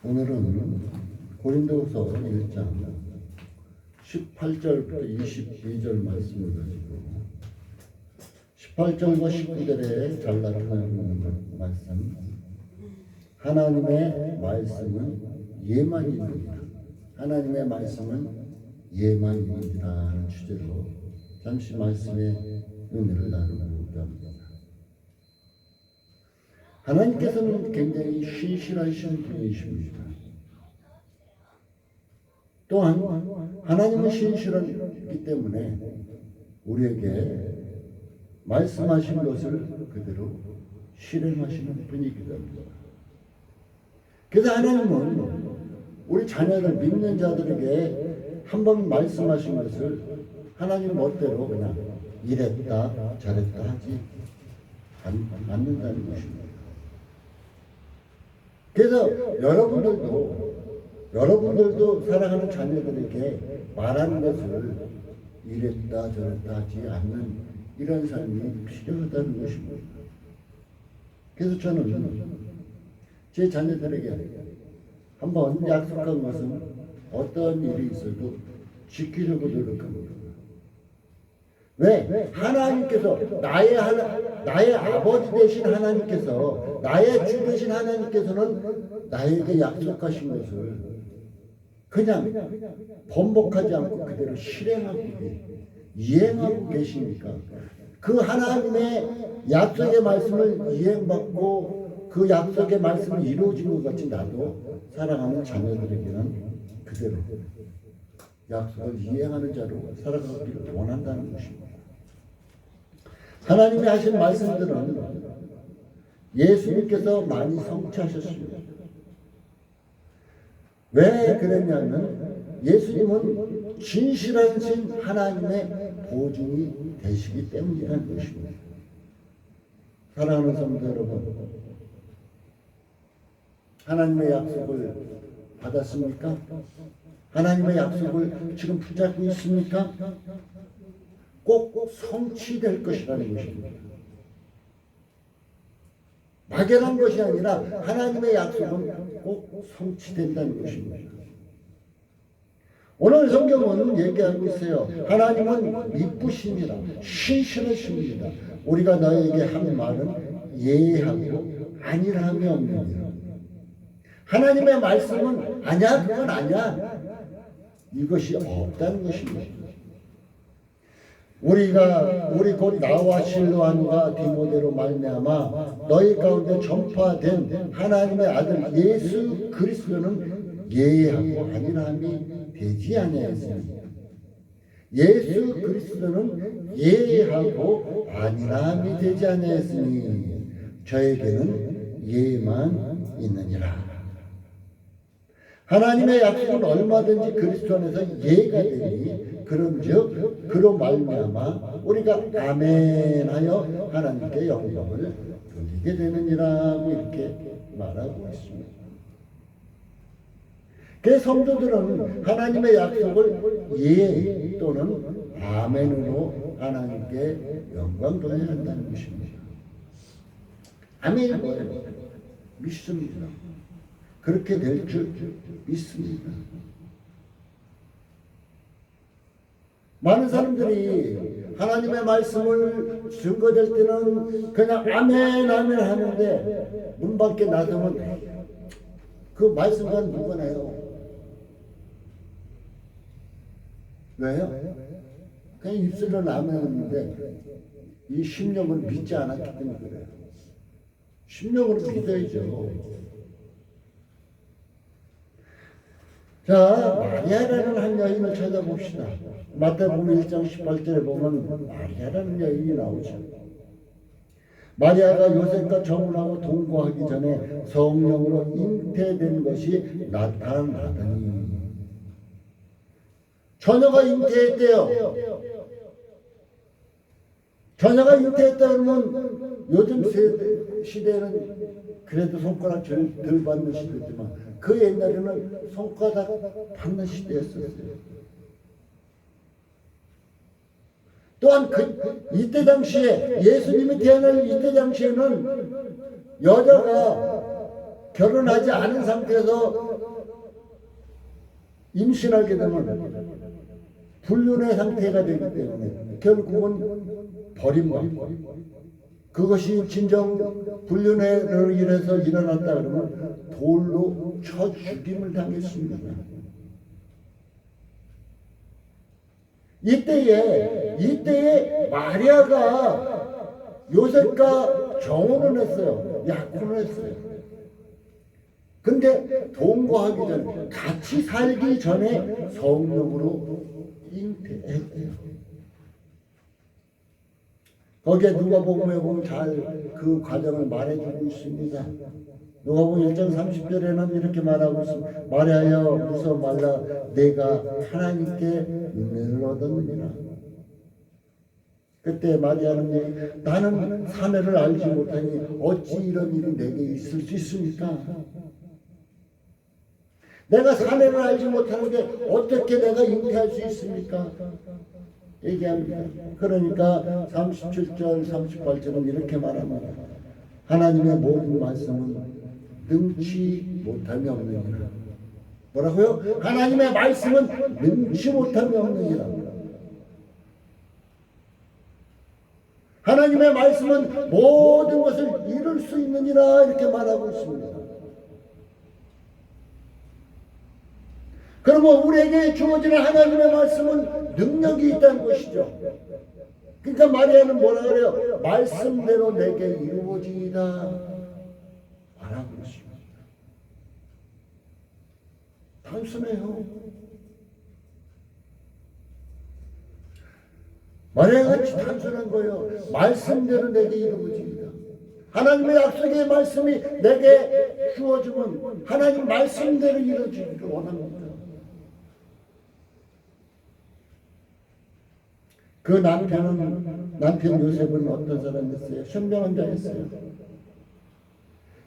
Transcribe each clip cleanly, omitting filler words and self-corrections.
오늘은 고린도후서 1장 18절부터 22절 말씀을 가지고 18절과 19절에 잘 나타나는 말씀, 하나님의 말씀은 예만입니다. 하나님의 말씀은 예만입니다 하는 주제로 잠시 말씀의 의미를 나누고자 합니다. 하나님께서는 굉장히 신실하신 분이십니다. 또한 하나님은 신실하기 때문에 우리에게 말씀하신 것을 그대로 실행하시는 분이기도 합니다. 그래서 하나님은 우리 자녀들, 믿는 자들에게 한번 말씀하신 것을 하나님 멋대로 그냥 이랬다 저랬다 하지 않는다는 것입니다. 그래서 여러분들도 사랑하는 자녀들에게 말하는 것을 이랬다 저랬다 하지 않는 이런 삶이 필요하다는 것입니다. 그래서 저는 제 자녀들에게 한번 약속한 것은 어떤 일이 있어도 지키려고 노력합니다. 왜? 하나님께서 나의 아버지 되신 하나님께서, 나의 주 되신 하나님께서는 나에게 약속하신 것을 그냥 번복하지 않고 그대로 실행하고 이행하고 계시니까 그 하나님의 약속의 말씀을 이행받고 그 약속의 말씀이 이루어진 것 같이 나도 사랑하는 자녀들에게는 그대로 약속을 이행하는 자로 살아가기를 원한다는 것입니다. 하나님이 하신 말씀들은 예수님께서 많이 성취하셨습니다. 왜 그랬냐면 예수님은 진실하신 하나님의 보증이 되시기 때문이라는 것입니다. 사랑하는 성도 여러분, 하나님의 약속을 받았습니까? 하나님의 약속을 지금 붙잡고 있습니까? 꼭 성취될 것이라는 것입니다. 막연한 것이 아니라 하나님의 약속은 꼭 성취된다는 것입니다. 오늘 성경은 얘기하고 있어요. 하나님은 이쁘십니다. 신실하십니다. 우리가 너에게 한 말은 예하고 아니라함이 없느니라. 하나님의 말씀은 아니야, 그건 아니야. 이것이 없다는 것입니다. 우리 곧 나와 실로암과 디모데로 말미암아 너희 가운데 전파된 하나님의 아들 예수 그리스도는 예하고 아니라함이 되지 아니하였으니 예수 그리스도는 예하고 아니라함이 되지 아니하였으니 저에게는 예만 있느니라. 하나님의 약속은 얼마든지 그리스도 안에서 예가 되니 그런즉 그로 말미암아 우리가 아멘하여 하나님께 영광을 돌리게 되느니라 이렇게 말하고 있습니다. 그 성도들은 하나님의 약속을 예 또는 아멘으로 하나님께 영광 돌려야 한다는 것입니다. 아멘이 뭐예요? 믿습니다. 그렇게 될 줄 믿습니다. 많은 사람들이 하나님의 말씀을 증거될 때는 그냥 아멘 아멘 하는데 문 밖에 나서면 그 말씀과는 무관해요. 왜요? 그냥 입술로는 아멘 하는데 이 심령을 믿지 않았기 때문에 그래요. 심령으로 믿어야죠. 자, 마리아라는 한 여인을 찾아봅시다. 마태복음 1장 18절에 보면 마리아라는 여인이 나오죠. 마리아가 요셉과 정혼하고 동거하기 전에 성령으로 잉태된 것이 나타나더니 처녀가 잉태했대요. 처녀가 잉태했다 그러면 요즘 시대는 그래도 손가락 덜 받는 시대지만 그 옛날에는 손가락 받는 시대였어요. 또한 이때 당시에 예수님이 태어날 이때 당시에는 여자가 결혼하지 않은 상태에서 임신하게 되면 불륜의 상태가 되기 때문에 결국은 버림받고, 그것이 진정 불륜으로 인해서 일어났다 그러면 돌로 쳐 죽임을 당했습니다. 이때에 마리아가 요셉과 정혼을 했어요. 약혼을 했어요. 근데 동거하기 전에, 같이 살기 전에 성령으로 잉태했대요. 거기에 누가복음에 보면 잘 그 과정을 말해주고 있습니다. 누가복음 1장 30절에는 이렇게 말하고 있습니다. 마리아여 무서워 말라, 내가 하나님께 은혜를 얻었느니라. 그때 마리아는 나는 사내를 알지 못하니 어찌 이런 일이 내게 있을 수 있습니까? 내가 사내를 알지 못하는데 어떻게 내가 잉태할 수 있습니까? 얘기합니다. 그러니까 37절 38절은 이렇게 말합니다. 하나님의 모든 말씀은 능치 못함이 없느니라. 뭐라고요? 하나님의 말씀은 능치 못함이 없느니라. 하나님의 말씀은 모든 것을 이룰 수 있느니라, 이렇게 말하고 있습니다. 그러면 우리에게 주어지는 하나님의 말씀은 능력이 있다는 것이죠. 그러니까 마리아는 뭐라 그래요? 말씀대로 내게 이루어지이다 말하고 있습니다. 단순해요. 마리아가 단순한 거예요. 말씀대로 내게 이루어지이다. 하나님의 약속의 말씀이 내게 주어지면 하나님 말씀대로 이루어지기를 원합니다. 그 남편 요셉은 어떤 사람이었어요? 현명한 자였어요.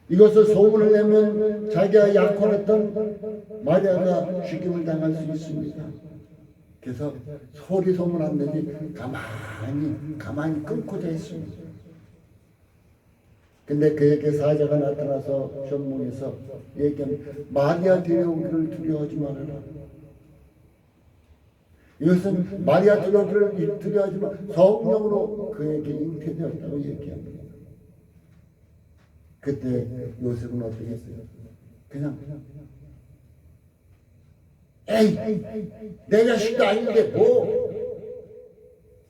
이것을 소문을 내면 자기가 약혼했던 마리아가 죽임을 당할 수 있습니다. 그래서 소리 소문 안 내지 가만히 끊고자 했습니다. 근데 그에게 사자가 나타나서 전문에서 얘기합니다. 마리아 데려오기를 두려워하지 말아라. 이것은 마리아 데려오기를 두려워하지만 성령으로 그에게 잉태되었다고 얘기합니다. 그때 요셉은 어떻게 했어요? 그냥 에이 내 자식도 아닌데 뭐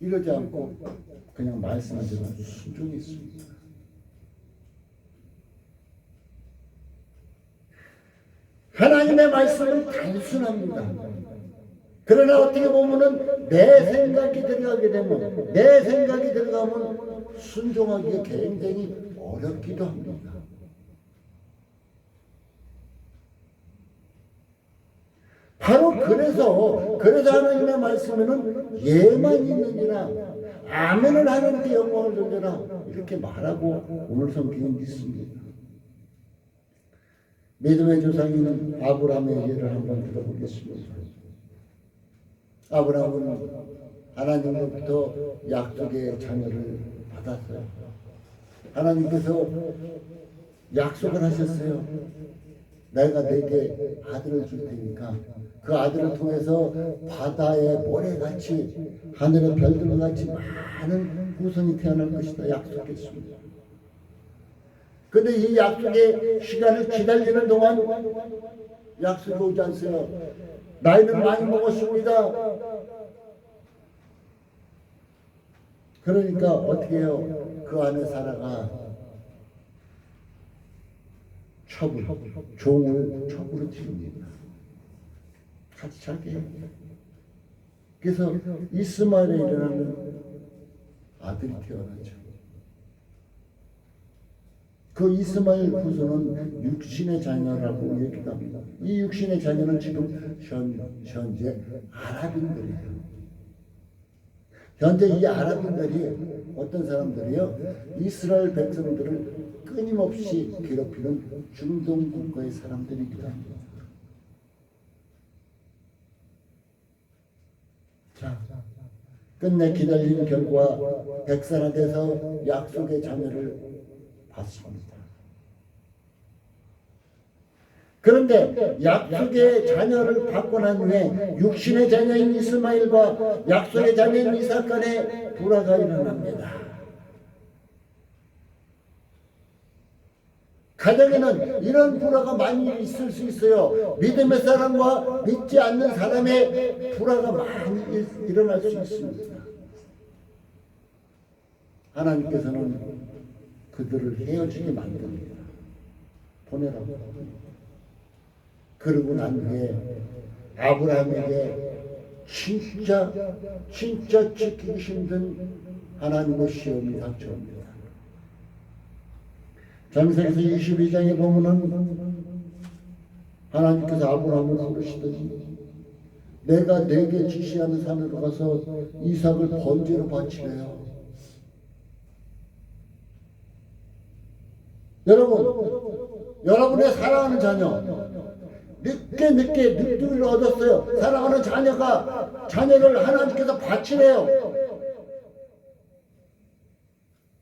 이러지 않고 그냥 말씀하지만 순종했습니다. 하나님의 말씀은 단순합니다. 그러나 어떻게 보면은 내 생각이 들어가면 순종하기가 굉장히 어렵기도 합니다. 바로 그래서 하나님의 말씀에는 예만 있느니라, 아멘을 하나님께 영광을 돌려라, 이렇게 말하고 오늘 성경에 있습니다. 믿음의 조상인 아브라함의 예를 한번 들어보겠습니다. 아브라함은 하나님으로부터 약속의 자녀를 받았어요. 하나님께서 약속을 하셨어요. 내가 내게 아들을 줄 테니까 그 아들을 통해서 바다의 모래같이 하늘의 별들같이 많은 후손이 태어날 것이다 약속했습니다. 그런데 이 약속의 시간을 기다리는 동안 약속이 오지 않어요. 나이는 많이 먹었습니다. 그러니까 어떻게 해요? 그 안에 사라가 종을 첩으로 치릅니다. 같이 자게 해요. 그래서 이스마엘에 일어나는 아들이 태어나죠. 그 이스마엘 후손은 육신의 자녀라고 얘기도 합니다. 이 육신의 자녀는 지금 현재 아랍인들이에요. 현재 이 아랍인들이 어떤 사람들이요? 이스라엘 백성들을 끊임없이 괴롭히는 중동 국가의 사람들이기도 합니다. 자, 끝내 기다리는 결과 백사나 돼서 약속의 자녀를 받습니다. 그런데 약속의 자녀를 받고 난 후에 육신의 자녀인 이스마엘과 약속의 자녀인 이삭 간에 불화가 일어납니다. 가정에는 이런 불화가 많이 있을 수 있어요. 믿음의 사람과 믿지 않는 사람의 불화가 많이 일어날 수 있습니다. 하나님께서는 그들을 헤어지게 만듭니다. 보내라고. 그러고 난 후에 아브라함에게 진짜 지키기 힘든 하나님의 시험이 닥쳐옵니다. 창세기서 22장에 보면은 하나님께서 아브라함을 부르시더니 내가 네게 지시하는 산으로 가서 이삭을 번제로 바치래요. 여러분의 사랑하는 자녀 늦게 늑두리를 얻었어요. 사랑하는 자녀를 하나님께서 바치래요.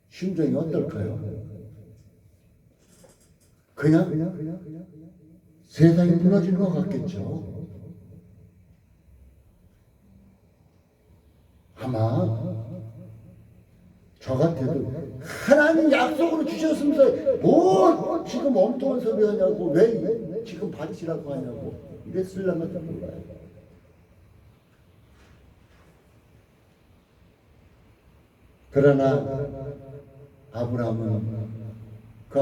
심정이 어떨까요? 그냥 세상이 무너지는 것 같겠죠. 아마 저 같아도 하나님 약속으로 주셨으면서 뭘 지금 엉뚱한 소리 하냐고, 왜 지금 바치라고 하냐고 이랬을랑가 몰라요. 그러나 아브라함은 그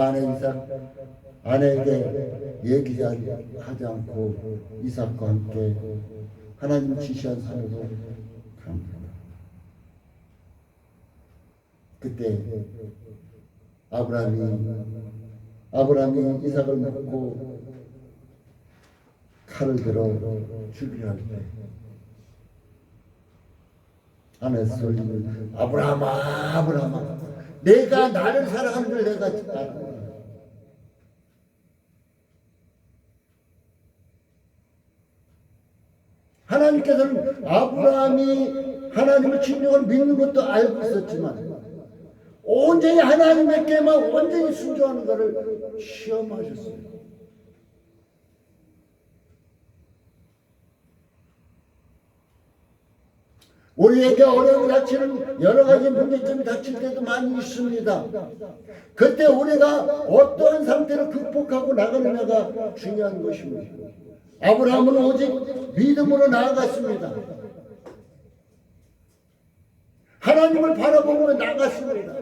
아내에게 얘기하지 않고 이삭과 함께 하나님 지시한 산으로 갑니다. 그때 아브라함이 이삭을 먹고 칼을 들어 죽이려 할 때 아내에서 소리를 아브라함아 내가 나를 사랑하는 걸 내가 알아. 하나님께서는 아브라함이 하나님을 진정으로 믿는 것도 알고 있었지만 온전히 하나님에게만 온전히 순종하는 것을 시험하셨어요. 우리에게 어려움이 닥치는 여러 가지 문제점이 닥칠 때도 많이 있습니다. 그때 우리가 어떠한 상태를 극복하고 나가느냐가 중요한 것입니다. 아브라함은 오직 믿음으로 나아갔습니다. 하나님을 바라보며 나갔습니다.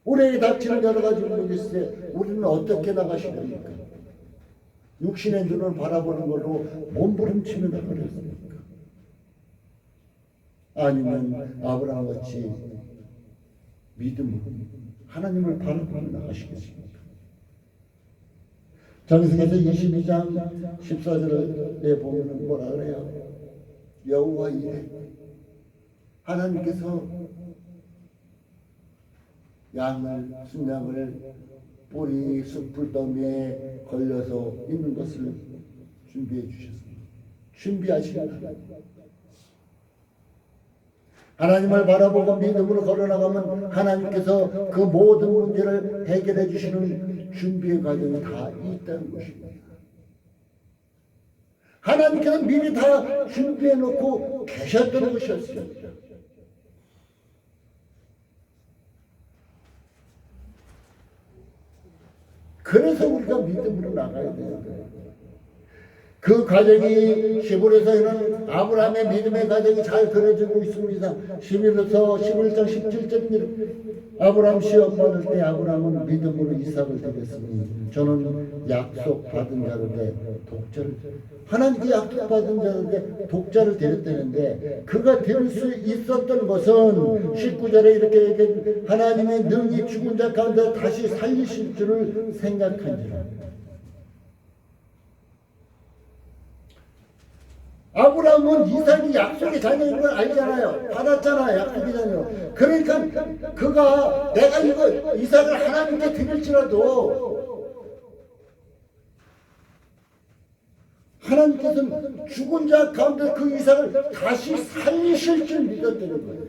우리에게 닥치는 여러 가지 문제가 있을 때 우리는 어떻게 나가시렵니까? 육신의 눈을 바라보는 걸로 몸부림치며 나가겠습니까? 아니면 아브라함같이 믿음으로 하나님을 바라보며 나가시겠습니까? 창세기서 22장 14절에 보면 뭐라 그래요? 여호와 이래 하나님께서 순양을 뿌리 숯불더미에 걸려서 있는 것을 준비해 주셨습니다. 준비하십니다. 하나님을 바라보고 믿음으로 걸어나가면 하나님께서 그 모든 문제를 해결해 주시는 준비의 과정이 다 있다는 것입니다. 하나님께서 미리 다 준비해 놓고 계셨던 것이었습니다. 그래서 우리가 믿음으로 나가야 돼요. 그 과정이 히브리서에는 아브라함의 믿음의 과정이 잘 그려지고 있습니다. 11장 17절입니다. 아브라함 시험 받을 때 아브라함은 믿음으로 이삭을 드렸으니 저는 약속받은 자로되 독자를 하나님께 약속받은 자로되 독자를 드렸다는데 그가 드릴 수 있었던 것은 19절에 이렇게 얘기해 하나님의 능히 죽은 자 가운데 다시 살리실 줄을 생각한지라. 아브라함은 이삭이 약속의 자녀인 걸 알잖아요. 받았잖아요. 약속의 자녀. 그러니까 그가 내가 이거 이삭을 하나님께 드릴지라도 하나님께서는 죽은 자 가운데 그 이삭을 다시 살리실 줄 믿었다는 거예요.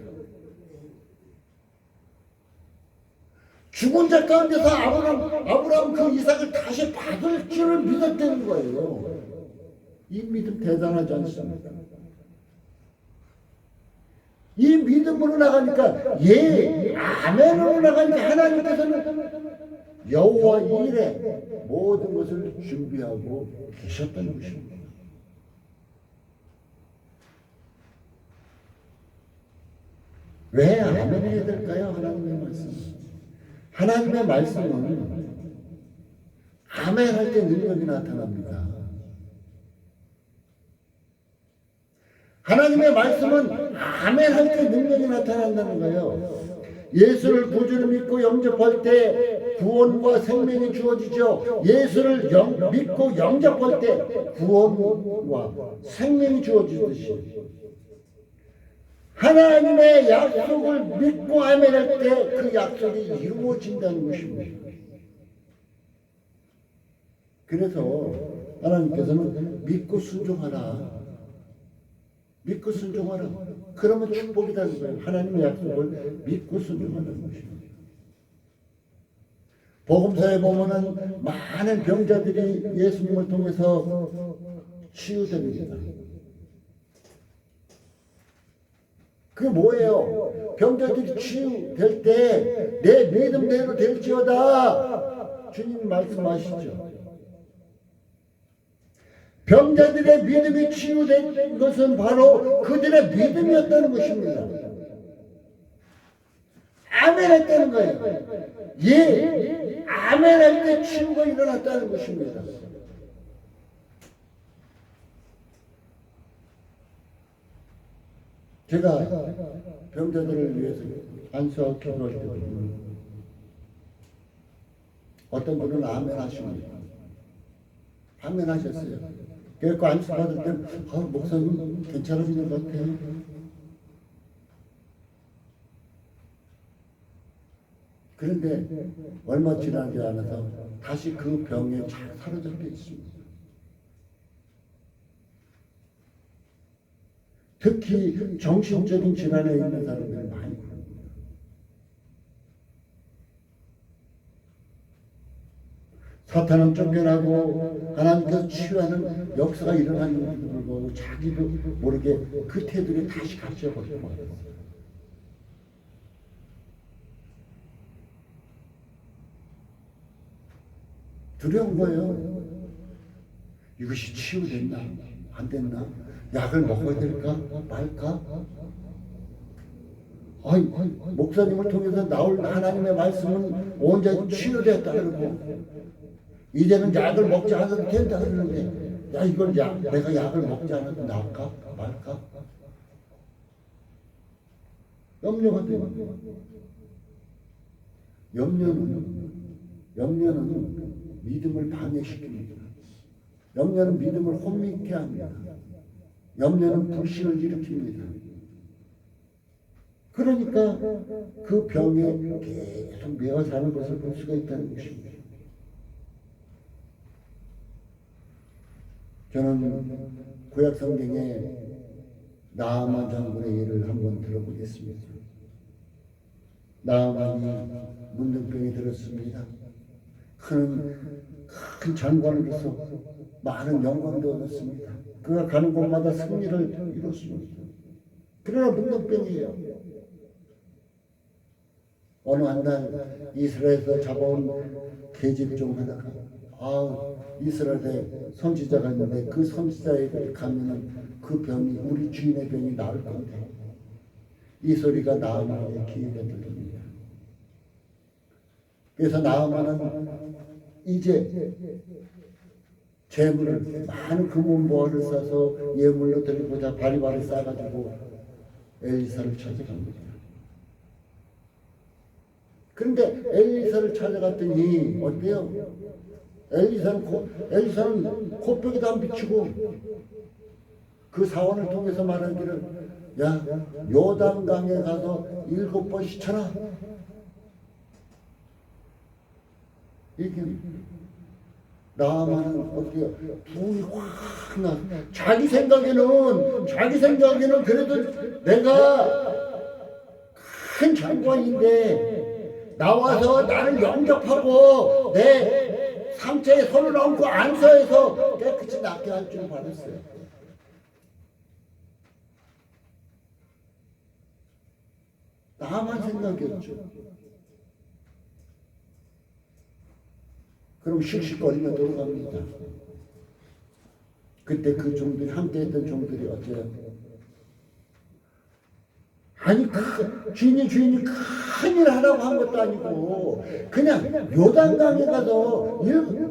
죽은 자 가운데서 아브라함 그 이삭을 다시 받을 줄을 믿었다는 거예요. 이 믿음 대단하지 않습니까? 이 믿음으로 나가니까 아멘으로 나가니까 하나님께서는 여호와 일에 모든 것을 준비하고 계셨다는 것입니다. 왜 아멘해야 될까요? 하나님의 말씀. 하나님의 말씀은 아멘할 때 능력이 나타납니다. 하나님의 말씀은 아멘할 때 능력이 나타난다는 거예요. 예수를 구주로 믿고 영접할 때 구원과 생명이 주어지죠. 예수를 믿고 영접할 때 구원과 생명이 주어지듯이 하나님의 약속을 믿고 아멘할 때 그 약속이 이루어진다는 것입니다. 그래서 하나님께서는 믿고 순종하라. 믿고 순종하라. 그러면 축복이라는 거예요. 하나님의 약속을 믿고 순종하는 것입니다. 복음서에 보면은 많은 병자들이 예수님을 통해서 치유됩니다. 그게 뭐예요? 병자들이 치유될 때 내 믿음대로 될지어다. 주님 말씀하시죠. 병자들의 믿음이 치유된 것은 바로 그들의 믿음이었다는 것입니다. 아멘 했다는 거예요. 아멘 할 때 치유가 일어났다는 것입니다. 제가 병자들을 위해서 안수하고 기도할 때 어떤 분은 아멘 하십니다. 아멘 하셨어요. 그래서 안수 받을 때 목사님 괜찮아지는 것 같아요. 그런데 얼마 지나지 않아서 다시 그 병에 잘 사로잡혀 있습니다. 특히 정신적인 질환에 있는 사람들이 많이 그럽니다. 사탄은 쫓겨나고 하나님께서 치유하는 역사가 일어나는데도 불구하고 자기도 모르게 그 태도를 다시 갇혀버리고 말았어요. 두려운 거예요. 이것이 치유됐나? 안 됐나? 약을 먹어야 될까? 말까? 목사님을 통해서 나올 하나님의 말씀은 온전히 치유됐다 그러고 이제는 약을 먹지 않아도 된다 그러는데 내가 약을 먹지 않아도 나을까? 말까? 염려가 되는 거예요. 염려는 믿음을 방해시킵니다. 염려는 믿음을 혼미케 합니다. 염려는 불신을 일으킵니다. 그러니까 그 병에 계속 매어 사는 것을 볼 수가 있다는 것입니다. 저는 구약 성경에 나아만 장군의 예를 한번 들어보겠습니다. 나아만이 문둥병이 들었습니다. 큰 장관으로서 많은 영광도 얻었습니다. 그가 가는 곳마다 승리를 이뤘습니다. 그러나 문둥병이에요. 어느 한 날 이스라엘에서 잡아온 계집 중 하나가 이스라엘에 선지자가 있는데 그 선지자에게 가면은 그 병이 우리 주인의 병이 나을 건데 이 소리가 나아만의 귀에 들립니다. 그래서 나아만은 이제 재물을 많은 금은보화를 싸서 예물로 드리고자 바리바리 싸가지고 엘리사를 찾아갑니다. 그런데 엘리사를 찾아갔더니 어때요? 엘리사는 코뼈기도 안 비추고 그 사원을 통해서 말하기를 요단강에 가서 7번 씻어라. 이게 나아만은 어떻게 분이 확 나. 자기 생각에는 그래도 내가 큰 장관인데 나와서 나를 영접하고 내 상처에 손을 얹고 안서해서 깨끗이 낫게 할 줄 바랐어요. 나만 생각이었죠. 그럼 씩씩거리며 돌아갑니다. 그때 그 종들이 함께 했던 종들이 어째요? 아니 주인이 큰일 하라고 한 것도 아니고 그냥 요단강에 가서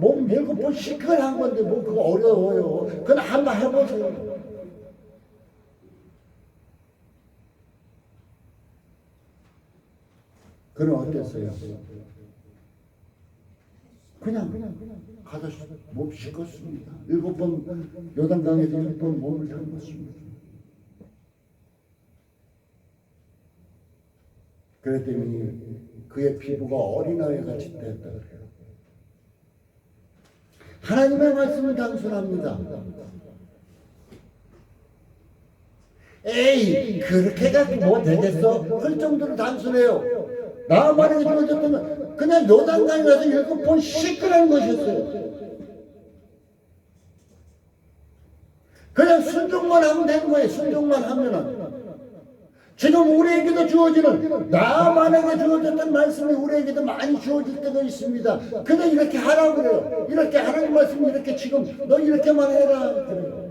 몸 7번 씻고 한 건데 뭐 그거 어려워요. 그냥 한번 해보세요. 그럼 어땠어요? 그냥 가서 몸 씻었습니다. 7번 요단강에서 7번 몸을 담갔습니다. 그랬더니 그의 피부가 어린아이 같이 됐다 그래요. 하나님의 말씀은 단순합니다. 에이 그렇게가 뭐 되겠어? 할 정도로 단순해요. 나만에게 주어졌다면 그냥 요단강에 가서 7번 씻으라는 것이었어요. 그냥 순종만 하면 되는 거예요. 순종만 하면은. 지금 우리에게도 주어지는 나만에게 주어졌던 말씀이 우리에게도 많이 주어질 때가 있습니다. 그냥 이렇게 하라고 그래요. 이렇게 하나님 말씀이 이렇게 지금 너 이렇게만 해라 그래요.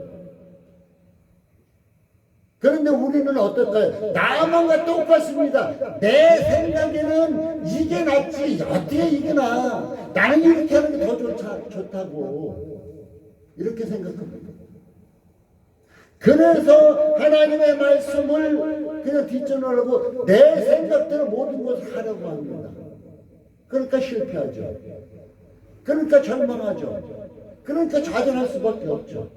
그런데 우리는 어떨까요? 나만과 똑같습니다. 내 생각에는 이게 낫지 어떻게 이게 나. 나는 이렇게 하는 게 더 좋다고 이렇게 생각합니다. 그래서 하나님의 말씀을 그냥 뒷전하려고 내 생각대로 모든 것을 하려고 합니다. 그러니까 실패하죠. 그러니까 절망하죠. 그러니까 좌절할 수밖에 없죠.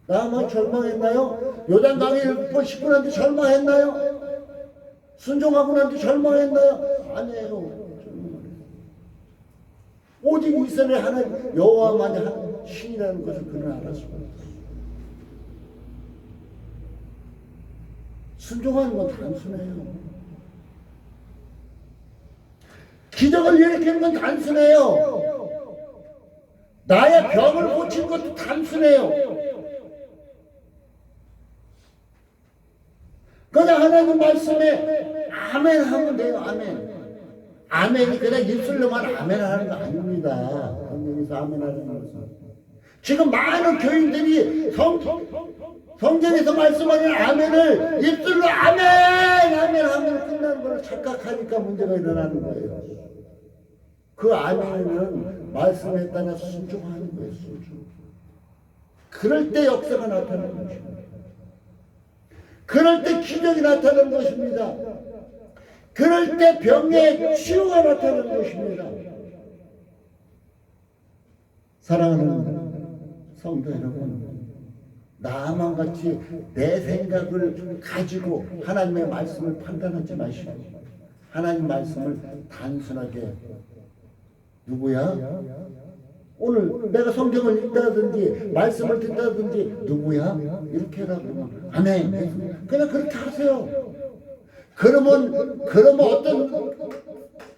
나만 절망했나요? 요단강에 7번 씻고 난 뒤 절망했나요? 순종하고 난 뒤 절망했나요? 아니에요. 오직 이스라엘 하나님 여호와만이 한 신이라는 것을 그는 알았습니다. 순종하는 건 단순해요. 기적을 일으키는 건 단순해요. 나의 병을 고친 것도 단순해요. 그냥 하나님 말씀에 아멘 하면 돼요. 아멘. 아멘이 그냥 입술로만 아멘 하는 거 아닙니다. 성경에서 아멘 하는 것은. 지금 많은 교인들이 성경에서 말씀하는 아멘을 입술로 아멘 하면 끝나는 걸 착각하니까 문제가 일어나는 거예요. 그 아멘은 말씀에 따라 순종하는 거예요. 순종. 그럴 때 역사가 나타나는 것입니다. 그럴 때 기적이 나타나는 것입니다. 그럴 때 병의 치유가 나타나는 것입니다. 사랑하는 성도 여러분, 나만 같이 내 생각을 가지고 하나님의 말씀을 판단하지 마시고 하나님 말씀을 단순하게 누구야? 오늘 내가 성경을 읽다든지 말씀을 듣다든지 누구야? 이렇게 하라고 아멘. 그냥 그렇게 하세요. 그러면 어떤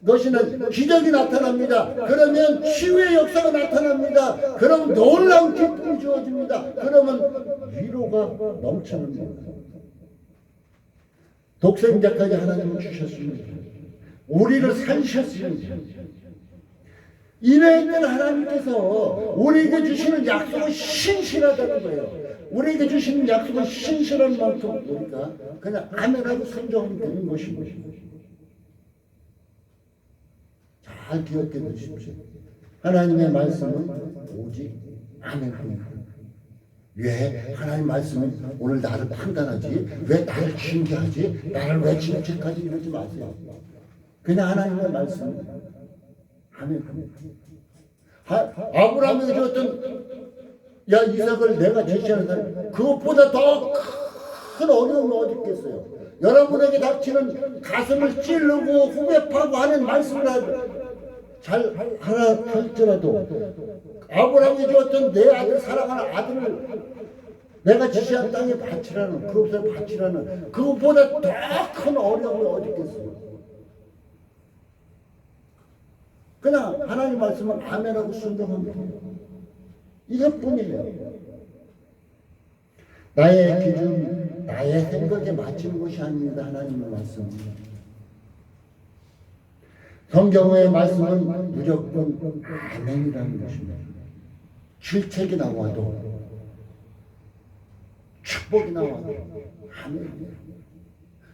것이는 기적이 나타납니다. 그러면 치유의 역사가 나타납니다. 그러면 놀라운 기쁨이 주어집니다. 그러면 위로가 넘쳐납니다. 독생자까지 하나님은 주셨습니다. 우리를 살리셨습니다. 이래있는 하나님께서 우리에게 주시는 약속은 신실하다는 거예요. 우리에게 주시는 약속은 신실한 만큼 우리가 그냥 아멘하고 순종하면 되는 것입니다. 잘 기억해 두십시오. 하나님의 말씀은 오직 아멘입니다. 왜 하나님 말씀은 오늘 나를 판단하지? 왜 나를 징계하지? 나를 왜 징책하지? 이러지 마세요. 그냥 하나님의 말씀은 아멘입니다. 아브라함에게 줬던 야 이삭을 내가 제시하는 사람 그것보다 더 큰 어려움이 어디 있겠어요. 여러분에게 닥치는 가슴을 찌르고 후벼파고 하는 말씀을 잘 하라 할지라도 아브라함이 주었던 내 아들 사랑하는 아들을 내가 지시한 땅에 바치라는 그것을 바치라는 그것보다 더 큰 어려움이 어디 있겠어요. 그냥 하나님 말씀은 아멘하고 순종하면 돼요. 이것뿐이에요. 나의 기준, 나의 생각에 맞춘 것이 아닙니다. 하나님의 말씀은. 성경의 말씀은 무조건 아멘이라는 것입니다. 질책이 나와도, 축복이 나와도 아멘이에요.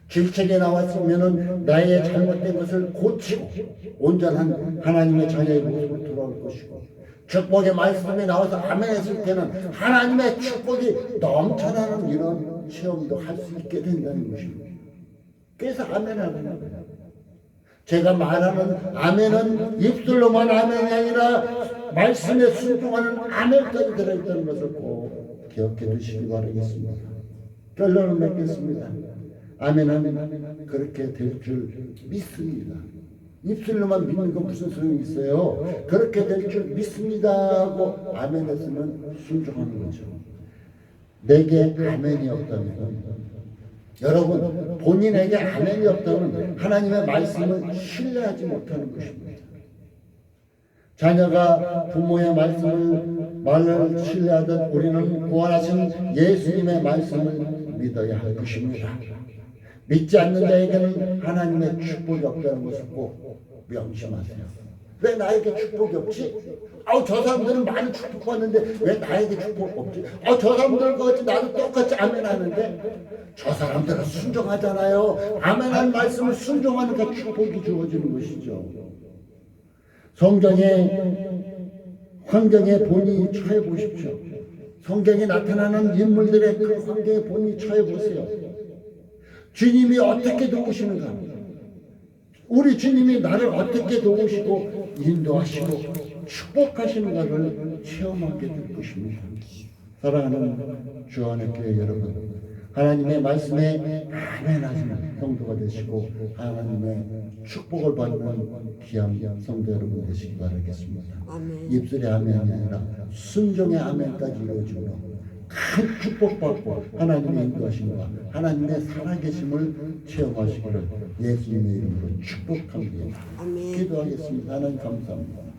질책이 나왔으면 나의 잘못된 것을 고치고 온전한 하나님의 자녀의 모습으로 돌아올 것이고, 축복의 말씀이 나와서 아멘 했을 때는 하나님의 축복이 넘쳐나는 이런 체험도 할 수 있게 된다는 것입니다. 그래서 아멘하는 거예요. 제가 말하는 아멘은 입술로만 아멘이 아니라 말씀에 순종하는 아멘까지 들어있다는 것을 꼭 기억해 두시기 바라겠습니다. 결론을 맺겠습니다. 아멘은 그렇게 될 줄 믿습니다. 입술로만 믿는 건 무슨 소용이 있어요? 그렇게 될 줄 믿습니다 하고 아멘 했으면 순종하는 거죠. 내게 아멘이 없다면, 여러분 본인에게 아멘이 없다면 하나님의 말씀을 신뢰하지 못하는 것입니다. 자녀가 부모의 말을 신뢰하듯 우리는 구원하신 예수님의 말씀을 믿어야 할 것입니다. 믿지 않는 자에게는 하나님의 축복이 없다는 것을 꼭 명심하세요. 왜 나에게 축복이 없지? 저 사람들은 많이 축복받는데 왜 나에게 축복 없지? 저 사람들과 같이 나도 똑같이 아멘 하는데 저 사람들은 순종하잖아요. 아멘한 말씀을 순종하니까 축복이 주어지는 것이죠. 성경의 환경에 본인이 처해 보십시오. 성경에 나타나는 인물들의 그 환경에 본인이 처해 보세요. 주님이 어떻게 도우시는가? 우리 주님이 나를 어떻게 도우시고 인도하시고 축복하시는가를 체험하게 될 것입니다. 사랑하는 주안의교회 여러분, 하나님의 말씀에 아멘하시는 성도가 되시고 하나님의 축복을 받는 귀한 성도 여러분 되시기 바라겠습니다. 아멘. 입술의 아멘이 아니라 순종의 아멘까지 이루어지므로 큰 축복받고 하나님의 인도하심과 하나님의 살아계심을 체험하시기를 예수님의 이름으로 축복합니다. 아멘. 기도하겠습니다. 하나님 감사합니다.